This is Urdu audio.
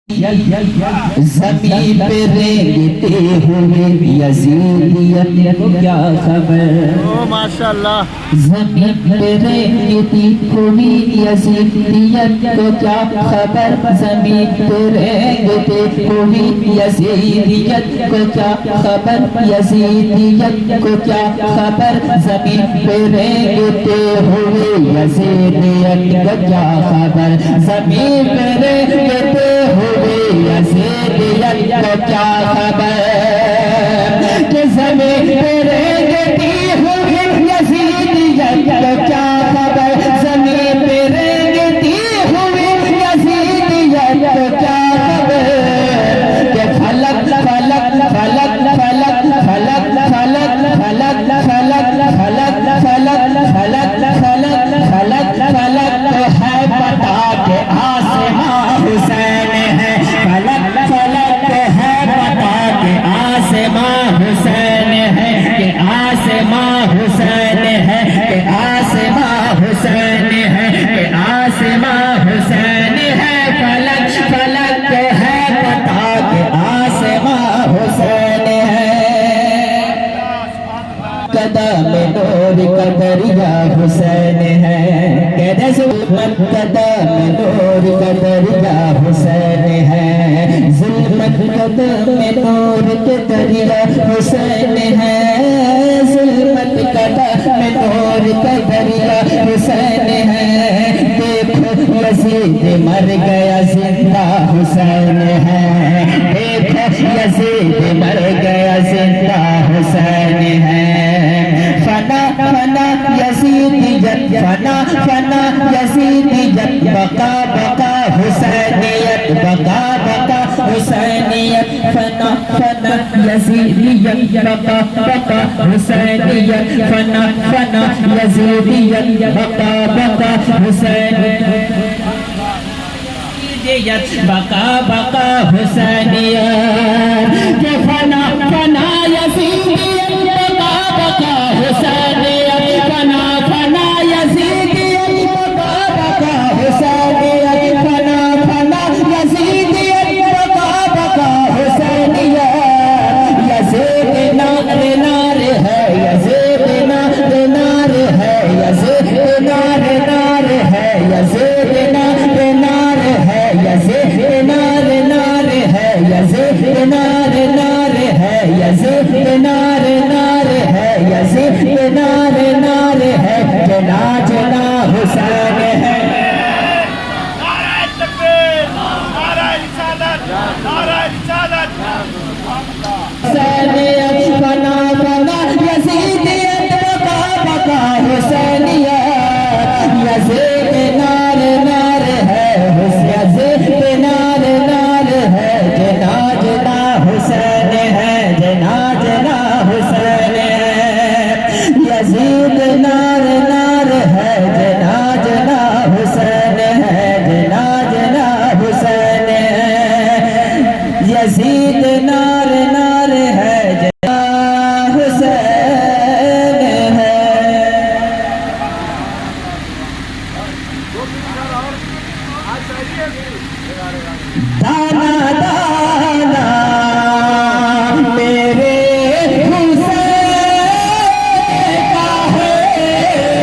زمین پہ رینگتے ہوئے یزیدیت کو کیا خبر ماشاءاللہ زمین پہ رینگتی ہوئی یزیدیت کو کیا خبر زمین پہ رینگتے ہوئی یزیدیت کو کیا خبر یزیدیت کو کیا خبر زمین پہ رینگتے ہوئے یزیدیت کو کیا خبر زمین پہ رینگتے ہوئے یزیدیت کو کیا خبر کہ زمین پہ رینگتی ہوئی یزیدیت کو کیا خبر زمین پہ رینگتی ہوئی یزیدیت کو کیا خبر کہ فلک فلک فلک فلک فلک فلک فلک فلک فلک فلک فلک فلک فلک فلک تو ہے پتا کہ آسمان حسین ہے فلک فلک ہے پتا کہ آسمان حسین ہے کہ آسمان حسین ہے کہ آسمان حسین ہے کہ آسمان حسین ہے فلک فلک ہے پتا کہ آسمان حسین ہے قدم نور کا دریا حسین ہے کہ ظلمت قدم نور کا دریا حسین ہے ظلمت قدم نور کے دریا حسین ہے ظلمت قدم نور کا دریا حسین ہے دیکھو یزید مر گیا زندہ حسین ہے دیکھو یزید مر گیا زندہ حسین ہے فنا فنا یزیدیت فنا فنا یزیدیت بقا بقا حسینیت بقا بقا حسینیت فنا فنا یزیدیت بقا بقا حسینیت فنا فنا یزیدیت بقا بقا حسینیت بقا بقا حسینیت کہ فنا فنا یزیدیت بقا بقا حسینیت فنا فنا یزیدیت بقا بقا حسینیت فنا فنا یزیدیت بقا بقا حسینیت یزید نار نار ہے یزید نار نار ہے یزید نار نار ہے یزید نار نار ہے یزید نار نار ہے یزید نار نار ہے یزید نار نار ہے یزید نار نار ہے جنا جنا حسین ہے نعرہ تکبیر نعرہ رسالت نعرہ رسالت حسینیت فنا فنا یزیدیت بقا بقا حسینیت یزید نار نار ہے یزید نار نار ہے جنا جنا حسین ہے جنا جنا حسین ہے یزید نار نار ہے جنا جنا حسین ہے جنا جنا حسین ہے یزید نار نار ہے جنا حسین ہے دانا